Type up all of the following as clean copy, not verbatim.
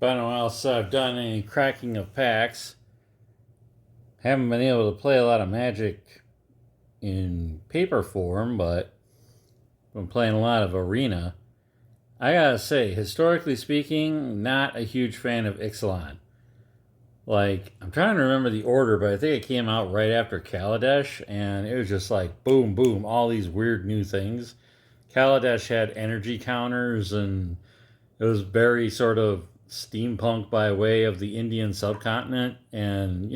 been a while since I've done any cracking of packs. Haven't been able to play a lot of Magic in paper form, but been playing a lot of Arena. I gotta say, historically speaking, not a huge fan of Ixalan. Like, I'm trying to remember the order, but I think it came out right after Kaladesh, and it was just like boom, boom, all these weird new things. Kaladesh had energy counters, and it was very sort of steampunk by way of the Indian subcontinent, and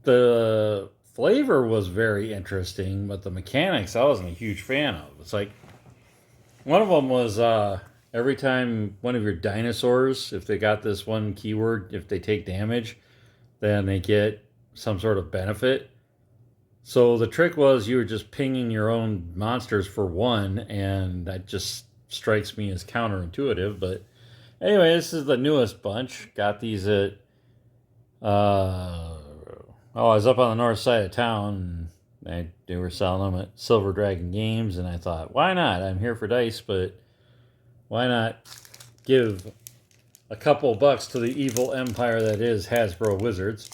the flavor was very interesting, but the mechanics I wasn't a huge fan of. It's like one of them was every time one of your dinosaurs, if they got this one keyword, if they take damage, then they get some sort of benefit. So the trick was you were just pinging your own monsters for one, and that just strikes me as counterintuitive. But anyway, this is the newest bunch. Got these at I was up on the north side of town, and they were selling them at Silver Dragon Games, and I thought, why not? I'm here for dice, but why not give a couple bucks to the evil empire that is Hasbro Wizards?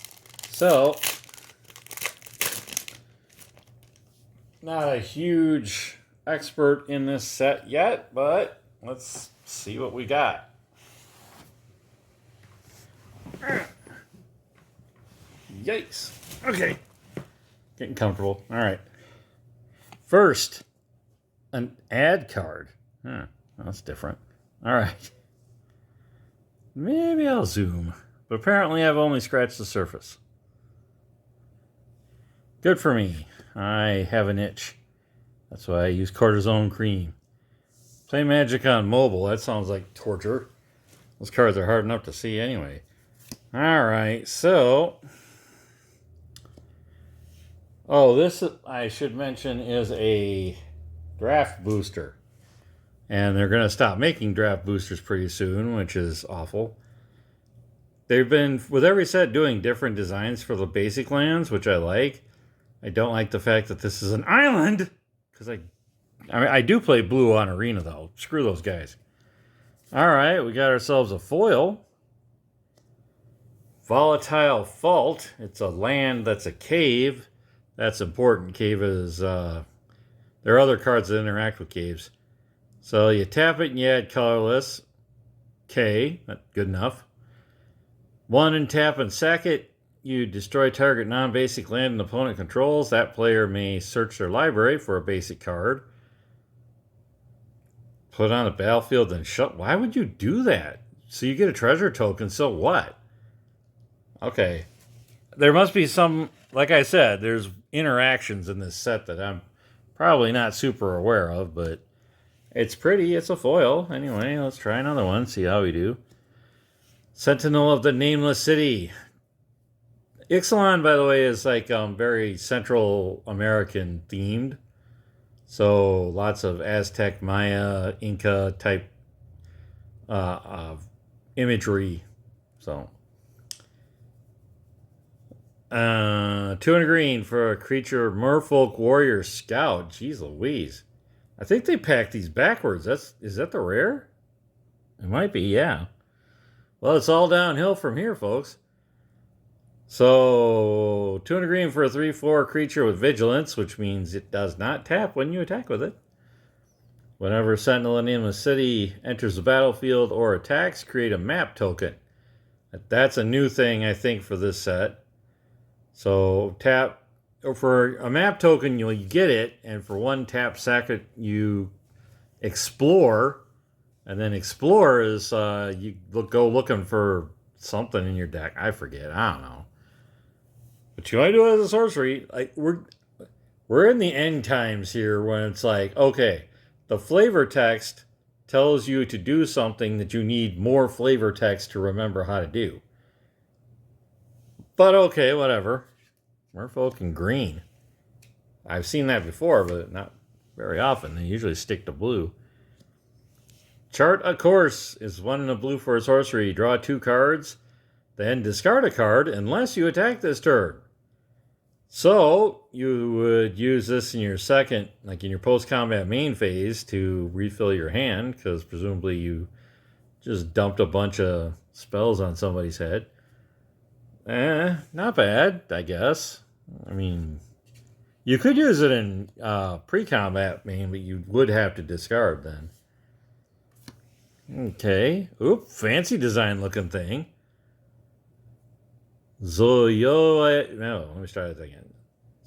So, not a huge expert in this set yet, but let's see what we got. Yikes. Okay. Getting comfortable. All right. First, an ad card. That's different. All right. Maybe I'll zoom. But apparently I've only scratched the surface. Good for me. I have an itch. That's why I use cortisone cream. Play Magic on mobile. That sounds like torture. Those cards are hard enough to see anyway. All right. So... this, I should mention, is a draft booster. And they're going to stop making draft boosters pretty soon, which is awful. They've been, with every set, doing different designs for the basic lands, which I like. I don't like the fact that this is an island, because I do play blue on Arena, though. Screw those guys. All right, we got ourselves a foil. Volatile Fault. It's a land that's a cave. That's important. Cave is, there are other cards that interact with caves. So you tap it and you add colorless. K, that's good enough. 1 and tap and sack it. You destroy target non-basic land an opponent controls. That player may search their library for a basic card. Put on the battlefield and shut. Why would you do that? So you get a treasure token, so what? Okay. There must be some, like I said, there's interactions in this set that I'm probably not super aware of, but it's pretty. It's a foil. Anyway, let's try another one, see how we do. Sentinel of the Nameless City. Ixalan, by the way, is like very Central American themed. So lots of Aztec, Maya, Inca type imagery. So 2 and a green for a creature, Merfolk Warrior Scout. Jeez Louise. I think they packed these backwards. Is that the rare? It might be, yeah. Well, it's all downhill from here, folks. So, 2 and a green for a 3/4 creature with Vigilance, which means it does not tap when you attack with it. Whenever Sentinel in the City enters the battlefield or attacks, create a map token. That's a new thing, I think, for this set. So tap, or for a map token, you'll get it, and for 1 tap, sack it, you explore, and then explore is you go looking for something in your deck. I forget, I don't know. But you might do it as a sorcery. Like we're in the end times here when it's like, okay, the flavor text tells you to do something that you need more flavor text to remember how to do. But okay, whatever. Merfolk in green. I've seen that before, but not very often. They usually stick to blue. Chart a Course is 1 and a blue for a sorcery. Draw 2 cards, then discard a card unless you attack this turn. So you would use this in your second, like in your post-combat main phase, to refill your hand, because presumably you just dumped a bunch of spells on somebody's head. Not bad, I guess. I mean, you could use it in pre-combat main, but you would have to discard then. Okay. Oop, fancy design looking thing. Zoyoa. No, let me try that again.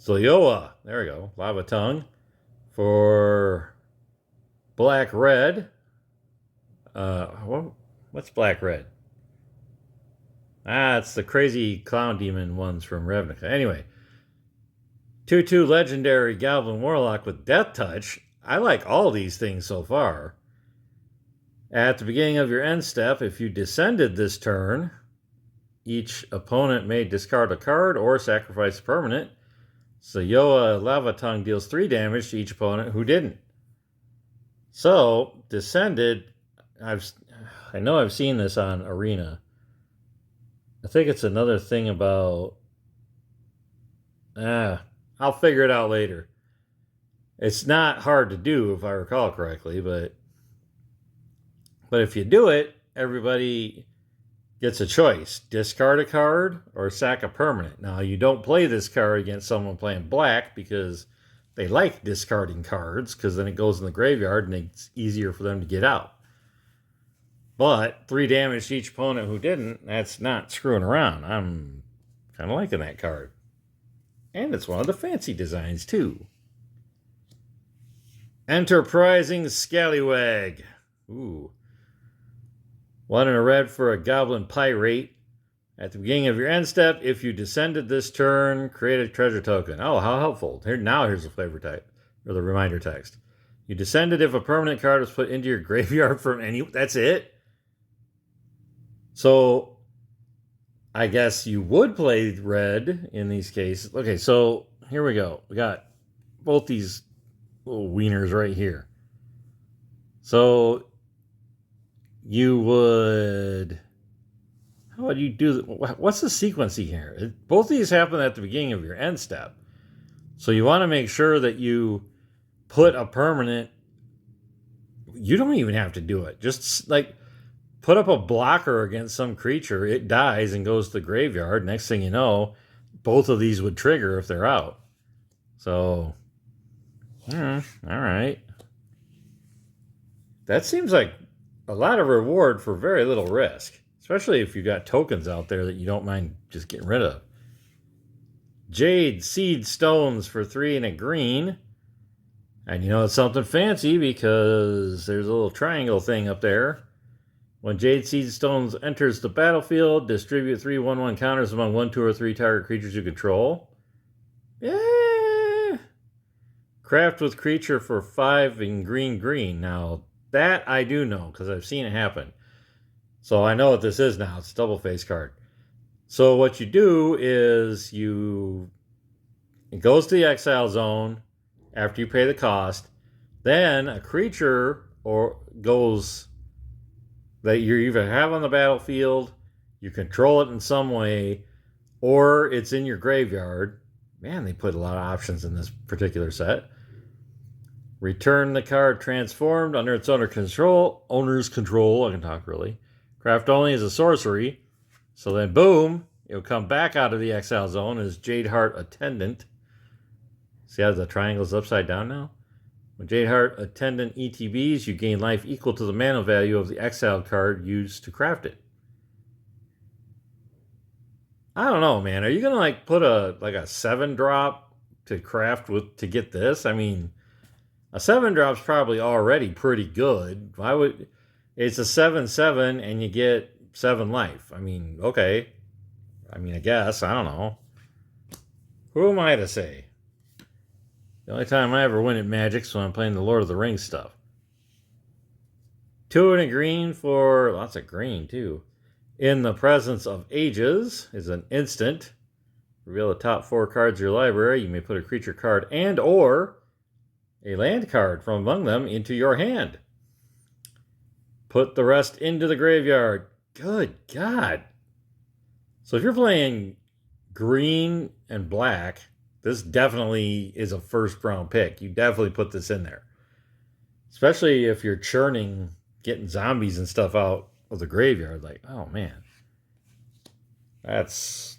Zoyoa. There we go. Lava Tongue. For black red. What's black red? It's the crazy clown demon ones from Ravnica. Anyway, 2/2 legendary Goblin Warlock with Death Touch. I like all these things so far. At the beginning of your end step, if you descended this turn, each opponent may discard a card or sacrifice a permanent. So Yoa Lava Tongue deals 3 damage to each opponent who didn't. So, descended, I know I've seen this on Arena. I think it's another thing about... I'll figure it out later. It's not hard to do, if I recall correctly, but if you do it, everybody gets a choice. Discard a card or sack a permanent. Now, you don't play this card against someone playing black because they like discarding cards, because then it goes in the graveyard and it's easier for them to get out. But 3 damage to each opponent who didn't, that's not screwing around. I'm kind of liking that card. And it's one of the fancy designs, too. Enterprising Scallywag. Ooh. 1 and a red for a Goblin Pirate. At the beginning of your end step, if you descended this turn, create a treasure token. Oh, how helpful. Here's the flavor type, or the reminder text. You descended if a permanent card was put into your graveyard from any... That's it? So, I guess you would play red in these cases. Okay, so here we go. We got both these little wieners right here. So, you would... How would you do... What's the sequencing here? Both these happen at the beginning of your end step. So you want to make sure that you put a permanent... You don't even have to do it. Just, like, put up a blocker against some creature. It dies and goes to the graveyard. Next thing you know, both of these would trigger if they're out. So, all right. That seems like a lot of reward for very little risk. Especially if you've got tokens out there that you don't mind just getting rid of. Jade Seed Stones for 3 and a green. And you know it's something fancy because there's a little triangle thing up there. When Jade Seed Stones enters the battlefield, distribute 3 1/1 counters among 1, 2, or 3 target creatures you control. Yeah. Craft with creature for 5 in green. Now, that I do know because I've seen it happen. So I know what this is now. It's a double face card. So what you do is it goes to the exile zone after you pay the cost. Then a creature goes that you either have on the battlefield, you control it in some way, or it's in your graveyard. Man, they put a lot of options in this particular set. Return the card transformed under its owner's control. I can talk really. Craft only is a sorcery. So then, boom, it'll come back out of the exile zone as Jadeheart Attendant. See how the triangle's upside down now? When Jadeheart Attendant ETBs, you gain life equal to the mana value of the exiled card used to craft it. I don't know, man. Are you gonna put a 7-drop to craft to get this? I mean, a 7-drop's probably already pretty good. Why would... It's a 7/7 and you get 7 life. I mean, okay. I guess. I don't know. Who am I to say? The only time I ever win at Magic's when I'm playing the Lord of the Rings stuff. 2 and a green for... Lots of green, too. In the Presence of Ages is an instant. Reveal the top 4 cards of your library. You may put a creature card and or a land card from among them into your hand. Put the rest into the graveyard. Good God. So if you're playing green and black, this definitely is a first round pick. You definitely put this in there. Especially if you're churning, getting zombies and stuff out of the graveyard. Like, oh man. That's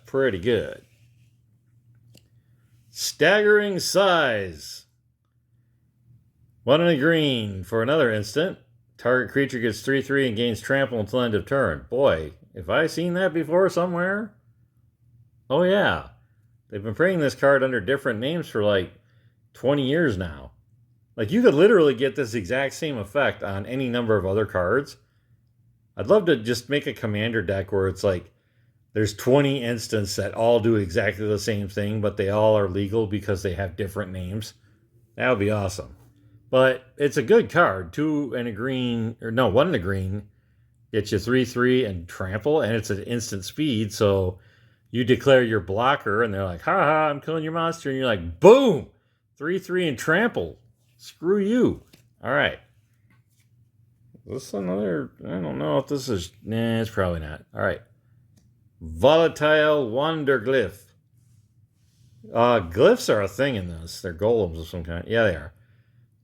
pretty good. Staggering size. 1 and a green. For another instant, target creature gets 3/3 and gains trample until end of turn. Boy, have I seen that before somewhere? Oh yeah. They've been printing this card under different names for like 20 years now. Like, you could literally get this exact same effect on any number of other cards. I'd love to just make a commander deck where it's like there's 20 instants that all do exactly the same thing, but they all are legal because they have different names. That would be awesome. But it's a good card. 2 and a green, or no, 1 and a green gets you 3/3 and trample, and it's an instant speed. So you declare your blocker, and they're like, haha, I'm killing your monster. And you're like, boom, 3/3 and trample. Screw you. All right. This another, I don't know if this is, nah, it's probably not. All right. Volatile Wanderglyph. Glyphs are a thing in this. They're golems of some kind. Yeah, they are.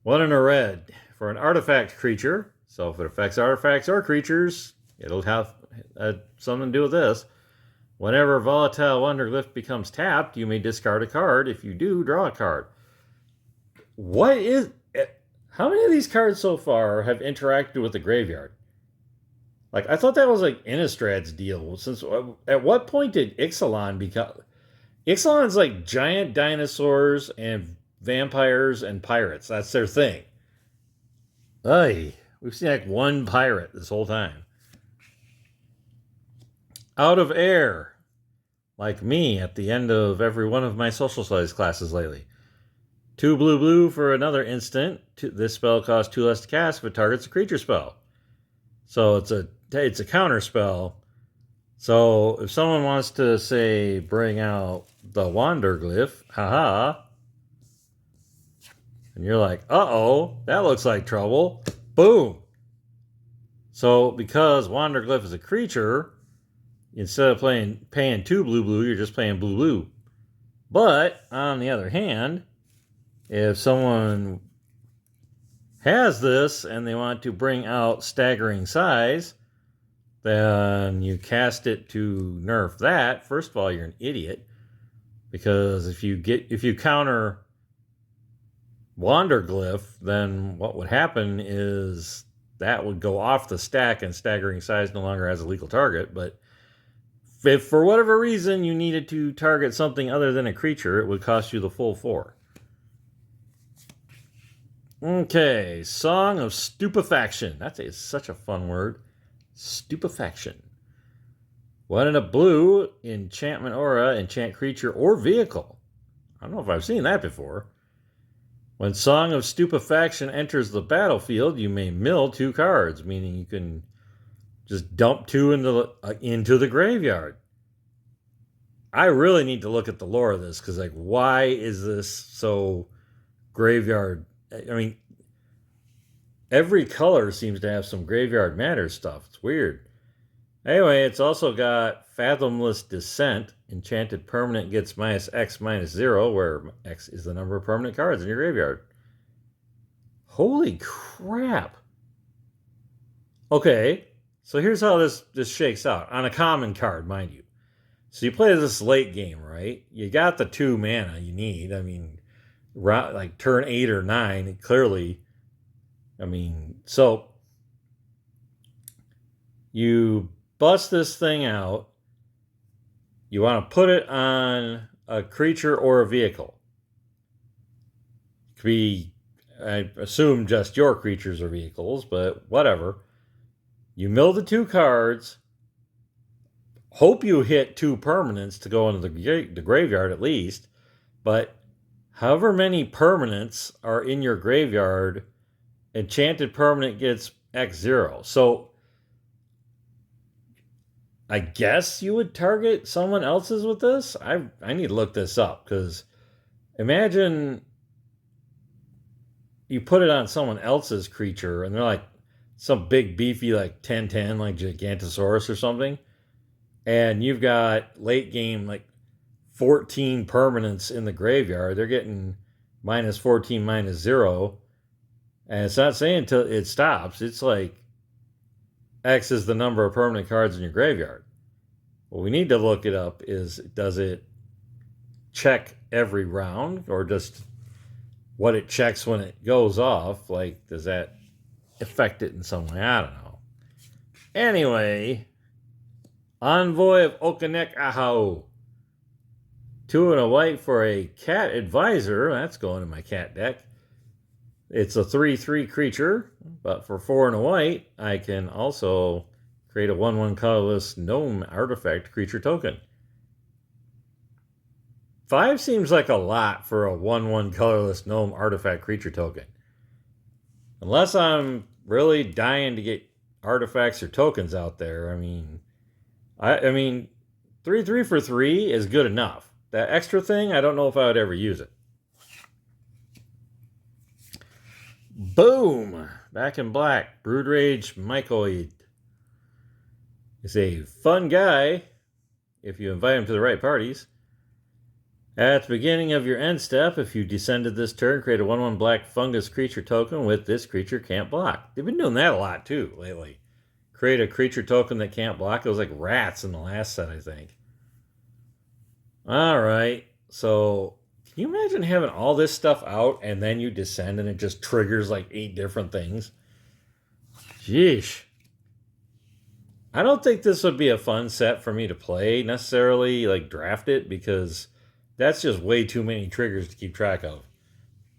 1 and a red. For an artifact creature, so if it affects artifacts or creatures, it'll have something to do with this. Whenever Volatile Wanderglyph becomes tapped, you may discard a card. If you do, draw a card. How many of these cards so far have interacted with the graveyard? Like, I thought that was like Innistrad's deal. Since at what point did Ixalan become? Ixalan's like giant dinosaurs and vampires and pirates. That's their thing. Ay, we've seen like one pirate this whole time. Out of air, like me at the end of every one of my social studies classes lately. 2 blue for another instant. This spell costs 2 less to cast if it targets a creature spell. So it's a counter spell. So if someone wants to, say, bring out the Wanderglyph, haha, and you're like, uh-oh, that looks like trouble. Boom. So because Wanderglyph is a creature, instead of paying 2 blue, you're just paying blue. But on the other hand, if someone has this and they want to bring out staggering size, then you cast it to nerf that. First of all, you're an idiot, because if you counter Wanderglyph, then what would happen is that would go off the stack and staggering size no longer has a legal target. But if for whatever reason you needed to target something other than a creature, it would cost you the full 4. Okay, Song of Stupefaction. That's such a fun word. Stupefaction. 1 and a blue, enchantment aura, enchant creature or vehicle. I don't know if I've seen that before. When Song of Stupefaction enters the battlefield, you may mill 2 cards, meaning you can just dump 2 into the graveyard. I really need to look at the lore of this, because like, why is this so graveyard? I mean, every color seems to have some graveyard matter stuff. It's weird. Anyway, it's also got Fathomless Descent. Enchanted permanent gets -X/-0, where X is the number of permanent cards in your graveyard. Holy crap. Okay, so here's how this shakes out. On a common card, mind you. So you play this late game, right? You got the 2 mana you need. I mean, like turn 8 or 9, clearly. I mean, so you bust this thing out. You want to put it on a creature or a vehicle. It could be, I assume, just your creatures or vehicles, but whatever. You mill the 2 cards. Hope you hit 2 permanents to go into the graveyard at least. But however many permanents are in your graveyard, enchanted permanent gets X0. So I guess you would target someone else's with this? I need to look this up, because imagine you put it on someone else's creature and they're like some big beefy like 10/10 like Gigantosaurus or something, and you've got late game like 14 permanents in the graveyard. They're getting minus 14, minus 0. And it's not saying until it stops. It's like X is the number of permanent cards in your graveyard. What we need to look it up is, does it check every round, or just what it checks when it goes off? Like, does that affect it in some way? I don't know. Anyway, Envoy of Okanek Ahau. 2 and a white for a cat advisor. That's going in my cat deck. It's a 3/3 creature, but for 4 and a white, I can also create a 1/1 colorless gnome artifact creature token. 5 seems like a lot for a 1/1 colorless gnome artifact creature token. Unless I'm really dying to get artifacts or tokens out there. I mean 3/3 for 3 is good enough. That extra thing, I don't know if I would ever use it. Boom! Back in black. Broodrage Mycoid is a fun guy if you invite him to the right parties. At the beginning of your end step, if you descended this turn, create a 1/1 black fungus creature token with this creature can't block. They've been doing that a lot too lately. Create a creature token that can't block. It was like rats in the last set, I think. Alright, so can you imagine having all this stuff out and then you descend and it just triggers like 8 different things? Sheesh. I don't think this would be a fun set for me to play necessarily, like draft it, because that's just way too many triggers to keep track of.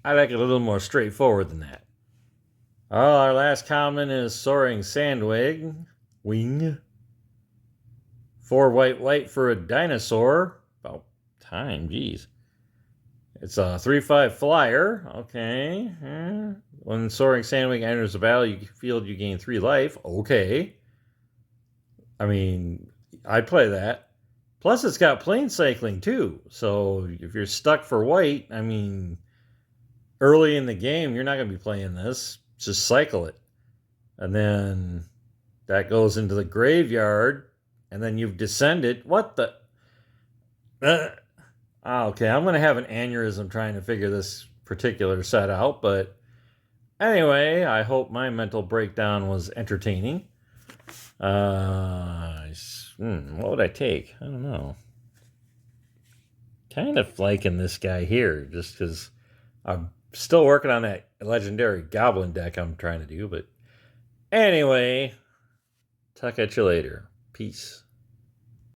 I like it a little more straightforward than that. Oh, our last common is Soaring Sandwing. Wing. 4 white for a dinosaur. About time, geez. It's a 3/5 flyer. Okay. When Soaring Sandwing enters the battlefield, you gain 3 life. Okay. I mean, I'd play that. Plus, it's got plane cycling too. So if you're stuck for white, I mean, early in the game, you're not going to be playing this. Just cycle it. And then that goes into the graveyard. And then you've descended. What the? Okay, I'm going to have an aneurysm trying to figure this particular set out. But anyway, I hope my mental breakdown was entertaining. What would I take? I don't know. Kind of liking this guy here, just because I'm still working on that legendary goblin deck I'm trying to do. But anyway, talk at you later. Peace.